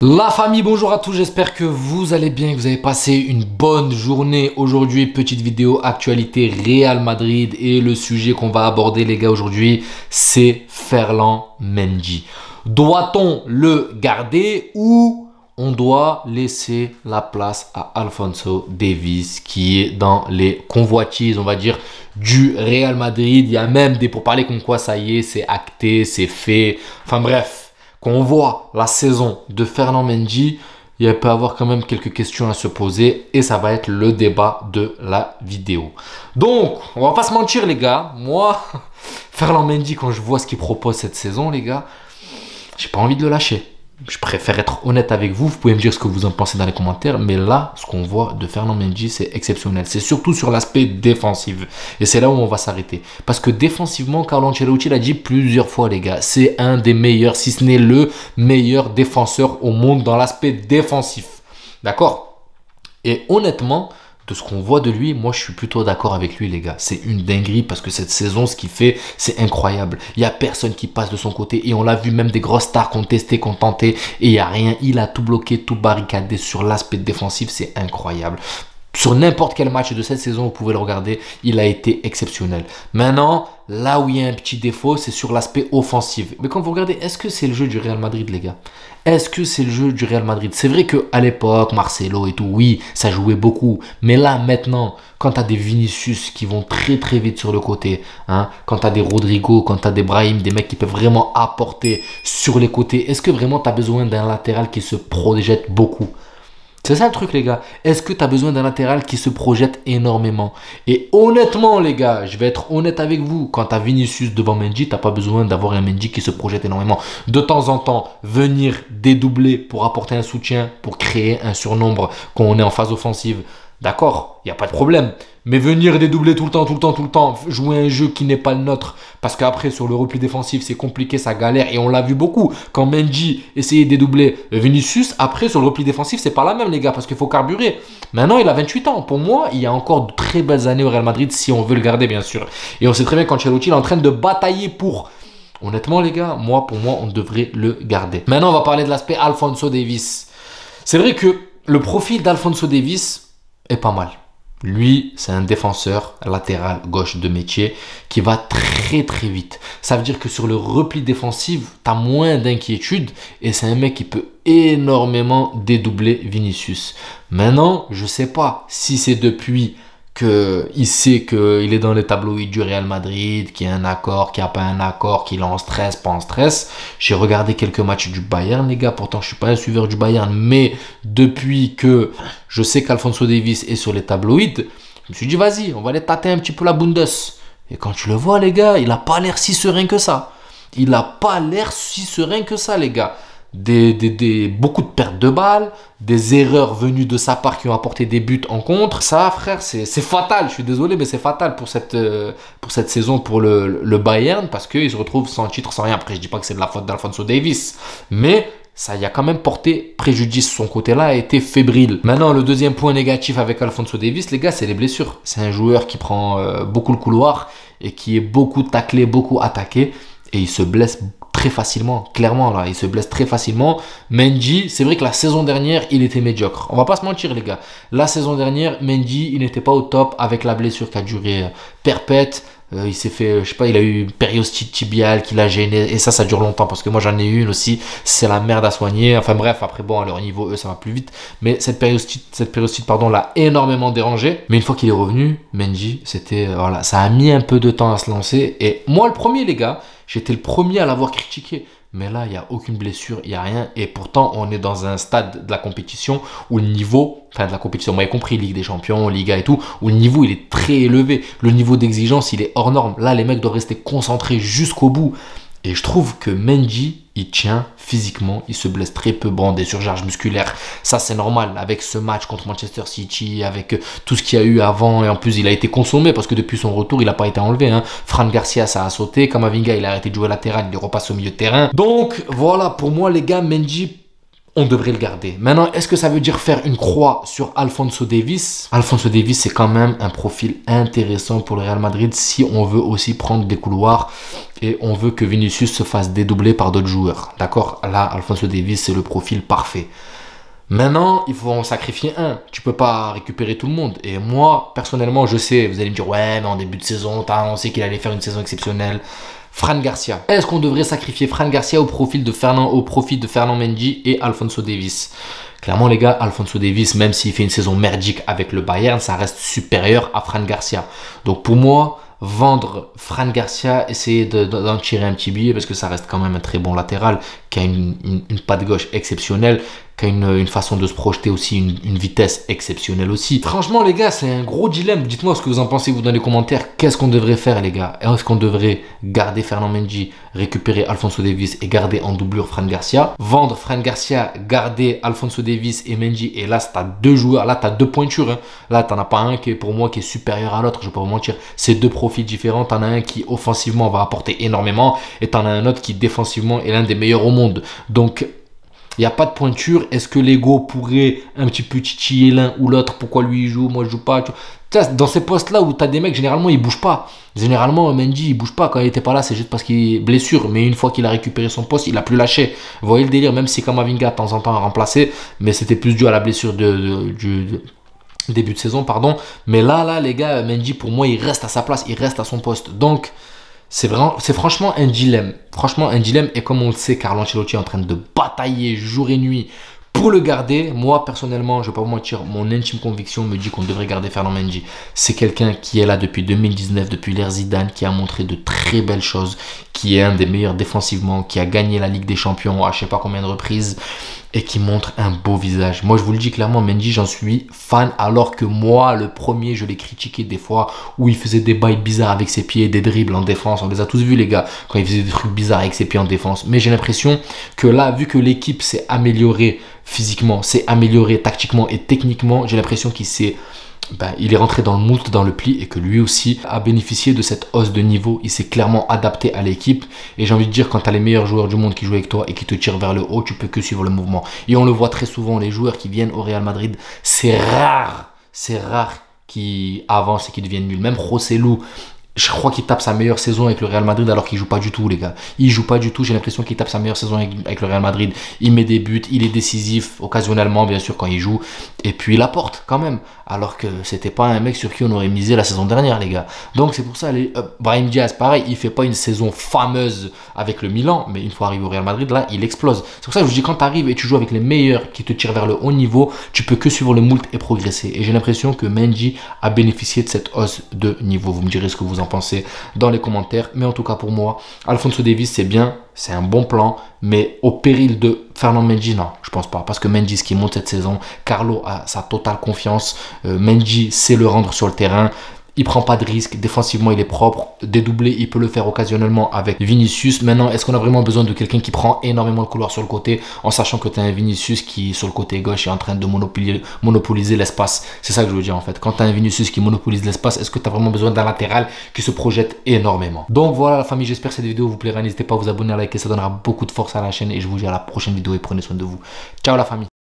La famille, bonjour à tous, j'espère que vous allez bien, que vous avez passé une bonne journée. Aujourd'hui, petite vidéo actualité Real Madrid et le sujet qu'on va aborder les gars aujourd'hui, c'est Ferland Mendy. Doit-on le garder ou on doit laisser la place à Alphonso Davies qui est dans les convoitises, on va dire, du Real Madrid. Il y a même des pourparlers comme quoi ça y est, c'est acté, c'est fait, enfin bref. Quand on voit la saison de Ferland Mendy, il peut y avoir quand même quelques questions à se poser et ça va être le débat de la vidéo. Donc, on va pas se mentir les gars, moi, Ferland Mendy, quand je vois ce qu'il propose cette saison les gars, j'ai pas envie de le lâcher. Je préfère être honnête avec vous, vous pouvez me dire ce que vous en pensez dans les commentaires, mais là, ce qu'on voit de Ferland Mendy, c'est exceptionnel. C'est surtout sur l'aspect défensif. Et c'est là où on va s'arrêter. Parce que défensivement, Carlo Ancelotti l'a dit plusieurs fois, les gars, c'est un des meilleurs, si ce n'est le meilleur défenseur au monde dans l'aspect défensif. D'accord? Et honnêtement, de ce qu'on voit de lui, moi je suis plutôt d'accord avec lui les gars. C'est une dinguerie parce que cette saison, ce qu'il fait, c'est incroyable. Il n'y a personne qui passe de son côté et on l'a vu, même des grosses stars qui ont testé, qui ont tenté et il n'y a rien. Il a tout bloqué, tout barricadé sur l'aspect défensif, c'est incroyable. Sur n'importe quel match de cette saison, vous pouvez le regarder, il a été exceptionnel. Maintenant, là où il y a un petit défaut, c'est sur l'aspect offensif. Mais quand vous regardez, est-ce que c'est le jeu du Real Madrid, les gars? Est-ce que c'est le jeu du Real Madrid? C'est vrai qu'à l'époque, Marcelo et tout, oui, ça jouait beaucoup. Mais là, maintenant, quand tu as des Vinicius qui vont très très vite sur le côté, hein, quand tu as des Rodrigo, quand tu as des Brahim, des mecs qui peuvent vraiment apporter sur les côtés, est-ce que vraiment tu as besoin d'un latéral qui se projette beaucoup? C'est ça le truc les gars. Est-ce que tu as besoin d'un latéral qui se projette énormément? Et honnêtement les gars, je vais être honnête avec vous. Quand tu as Vinicius devant Mendy, tu n'as pas besoin d'avoir un Mendy qui se projette énormément. De temps en temps, venir dédoubler pour apporter un soutien, pour créer un surnombre quand on est en phase offensive. D'accord, il n'y a pas de problème. Mais venir dédoubler tout le temps, jouer un jeu qui n'est pas le nôtre. Parce qu'après, sur le repli défensif, c'est compliqué, ça galère. Et on l'a vu beaucoup. Quand Mendy essayait de dédoubler Vinicius, après, sur le repli défensif, c'est pas la même, les gars, parce qu'il faut carburer. Maintenant, il a 28 ans. Pour moi, il y a encore de très belles années au Real Madrid, si on veut le garder, bien sûr. Et on sait très bien qu'Ancelotti est en train de batailler pour. Honnêtement, les gars, pour moi, on devrait le garder. Maintenant, on va parler de l'aspect Alphonso Davies. C'est vrai que le profil d'Alphonso Davies est pas mal. Lui, c'est un défenseur latéral gauche de métier qui va très très vite. Ça veut dire que sur le repli défensif, tu as moins d'inquiétude et c'est un mec qui peut énormément dédoubler Vinicius. Maintenant, je sais pas si c'est depuis qu'il sait qu'il est dans les tabloïds du Real Madrid, qu'il y a un accord, qu'il n'y a pas un accord, qu'il est en stress, pas en stress. J'ai regardé quelques matchs du Bayern, les gars. Pourtant, je ne suis pas un suiveur du Bayern. Mais depuis que je sais qu'Alphonso Davies est sur les tabloïds, je me suis dit, vas-y, on va aller tâter un petit peu la Bundes. Et quand tu le vois, les gars, il n'a pas l'air si serein que ça. Il n'a pas l'air si serein que ça, les gars. Beaucoup de pertes de balles, des erreurs venues de sa part qui ont apporté des buts en contre. Ça, frère, c'est fatal. Je suis désolé, mais c'est fatal pour cette saison pour le Bayern parce qu'il se retrouve sans titre, sans rien. Après, je dis pas que c'est de la faute d'Alphonso Davies, mais ça y a quand même porté préjudice. Son côté-là a été fébrile. Maintenant, le deuxième point négatif avec Alphonso Davies, les gars, c'est les blessures. C'est un joueur qui prend beaucoup le couloir et qui est beaucoup taclé, beaucoup attaqué et il se blesse très facilement, clairement là, il se blesse très facilement. Mendy, c'est vrai que la saison dernière, il était médiocre. On va pas se mentir les gars. La saison dernière, Mendy, il n'était pas au top avec la blessure qui a duré perpète. Il s'est fait, je sais pas, il a eu une périostite tibiale qui l'a gêné et ça dure longtemps parce que moi j'en ai eu une aussi. C'est la merde à soigner. Enfin bref, après bon, à leur niveau, eux, ça va plus vite. Mais cette périostite, pardon, l'a énormément dérangé. Mais une fois qu'il est revenu, Mendy, c'était, voilà, ça a mis un peu de temps à se lancer. Et moi, le premier, les gars, j'étais le premier à l'avoir critiqué. Mais là, il n'y a aucune blessure, il n'y a rien. Et pourtant, on est dans un stade de la compétition où le niveau, enfin de la compétition, vous m'avez compris, Ligue des Champions, Liga et tout, où le niveau, il est très élevé. Le niveau d'exigence, il est hors norme. Là, les mecs doivent rester concentrés jusqu'au bout. Et je trouve que Mendy, il tient physiquement, il se blesse très peu, bon, des surcharges musculaires. Ça, c'est normal avec ce match contre Manchester City, avec tout ce qu'il y a eu avant. Et en plus, il a été consommé parce que depuis son retour, il n'a pas été enlevé. Hein. Fran Garcia, ça a sauté. Kamavinga, il a arrêté de jouer latéral, il repasse au milieu de terrain. Donc, voilà, pour moi, les gars, Mendy, on devrait le garder. Maintenant, est-ce que ça veut dire faire une croix sur Alphonso Davies? Alphonso Davies, c'est quand même un profil intéressant pour le Real Madrid si on veut aussi prendre des couloirs et on veut que Vinicius se fasse dédoubler par d'autres joueurs. D'accord? Là, Alphonso Davies, c'est le profil parfait. Maintenant, il faut en sacrifier un. Tu peux pas récupérer tout le monde. Et moi, personnellement, je sais, vous allez me dire, ouais, mais en début de saison, t'as annoncé qu'il allait faire une saison exceptionnelle. Fran Garcia. Est-ce qu'on devrait sacrifier Fran Garcia au profit de Ferland Mendy et Alphonso Davies? Clairement, les gars, Alphonso Davies, même s'il fait une saison merdique avec le Bayern, ça reste supérieur à Fran Garcia. Donc pour moi, vendre Fran Garcia, essayer d'en tirer un petit billet parce que ça reste quand même un très bon latéral qui a une patte gauche exceptionnelle, qui a une façon de se projeter aussi, une vitesse exceptionnelle aussi. Franchement, les gars, c'est un gros dilemme. Dites-moi ce que vous en pensez, vous, dans les commentaires. Qu'est-ce qu'on devrait faire, les gars? Est-ce qu'on devrait garder Ferland Mendy, récupérer Alphonso Davies et garder en doublure Fran Garcia? Vendre Fran Garcia, garder Alphonso Davies et Mendy. Et là, tu as deux joueurs. Là, tu as deux pointures. Hein. Là, tu n'en as pas un qui est pour moi qui est supérieur à l'autre. Je ne vais pas vous mentir. C'est deux profils différents. Tu en as un qui, offensivement, va apporter énormément. Et tu en as un autre qui, défensivement, est l'un des meilleurs au monde. Donc, il n'y a pas de pointure. Est-ce que l'ego pourrait un petit peu titiller l'un ou l'autre? Pourquoi lui il joue, moi je joue pas? Dans ces postes-là où tu as des mecs, généralement ils bougent pas. Généralement, Mendy il bouge pas. Quand il était pas là, c'est juste parce qu'il est blessure. Mais une fois qu'il a récupéré son poste, il a plus lâché. Vous voyez le délire, même si Kamavinga de temps en temps a remplacé, mais c'était plus dû à la blessure du début de saison, pardon. Mais là, les gars, Mendy pour moi, il reste à sa place, il reste à son poste. Donc, c'est franchement un dilemme. Franchement, un dilemme. Et comme on le sait, Carlo Ancelotti est en train de batailler jour et nuit pour le garder. Moi, personnellement, je ne vais pas vous mentir, mon intime conviction me dit qu'on devrait garder Ferland Mendy. C'est quelqu'un qui est là depuis 2019, depuis l'ère Zidane, qui a montré de très belles choses, qui est un des meilleurs défensivement, qui a gagné la Ligue des Champions à je ne sais pas combien de reprises et qui montre un beau visage. Moi, je vous le dis clairement, Mendy, j'en suis fan, alors que moi, le premier, je l'ai critiqué des fois, où il faisait des bails bizarres avec ses pieds, des dribbles en défense. On les a tous vus, les gars, quand il faisait des trucs bizarres avec ses pieds en défense. Mais j'ai l'impression que là, vu que l'équipe s'est améliorée physiquement, s'est améliorée tactiquement et techniquement, j'ai l'impression qu'il il est rentré dans le moule, dans le pli, et que lui aussi a bénéficié de cette hausse de niveau. Il s'est clairement adapté à l'équipe. Et j'ai envie de dire, quand tu as les meilleurs joueurs du monde qui jouent avec toi et qui te tirent vers le haut, tu peux que suivre le mouvement. Et on le voit très souvent, les joueurs qui viennent au Real Madrid, c'est rare qu'ils avancent et qu'ils deviennent nuls. Même Rosselló, je crois qu'il tape sa meilleure saison avec le Real Madrid alors qu'il joue pas du tout, les gars. Il joue pas du tout, j'ai l'impression qu'il tape sa meilleure saison avec le Real Madrid. Il met des buts, il est décisif, occasionnellement bien sûr quand il joue. Et puis il apporte quand même. Alors que c'était pas un mec sur qui on aurait misé la saison dernière, les gars. Donc c'est pour ça, Brahim Diaz, pareil, il fait pas une saison fameuse avec le Milan, mais une fois arrivé au Real Madrid, là, il explose. C'est pour ça que je vous dis, quand tu arrives et tu joues avec les meilleurs qui te tirent vers le haut niveau, tu peux que suivre le moult et progresser. Et j'ai l'impression que Mendy a bénéficié de cette hausse de niveau. Vous me direz ce que vous en pensez dans les commentaires. Mais en tout cas, pour moi, Alphonso Davies, c'est bien. C'est un bon plan, mais au péril de Ferland Mendy, non, je pense pas. Parce que Mendy, ce qui monte cette saison, Carlo a sa totale confiance. Mendy sait le rendre sur le terrain. Il prend pas de risque. Défensivement, il est propre. Dédoublé, il peut le faire occasionnellement avec Vinicius. Maintenant, est-ce qu'on a vraiment besoin de quelqu'un qui prend énormément le couloir sur le côté, en sachant que tu as un Vinicius qui, sur le côté gauche, est en train de monopoliser l'espace? C'est ça que je veux dire, en fait. Quand tu as un Vinicius qui monopolise l'espace, est-ce que tu as vraiment besoin d'un latéral qui se projette énormément? Donc voilà, la famille, j'espère que cette vidéo vous plaira. N'hésitez pas à vous abonner, à liker, ça donnera beaucoup de force à la chaîne. Et je vous dis à la prochaine vidéo et prenez soin de vous. Ciao la famille.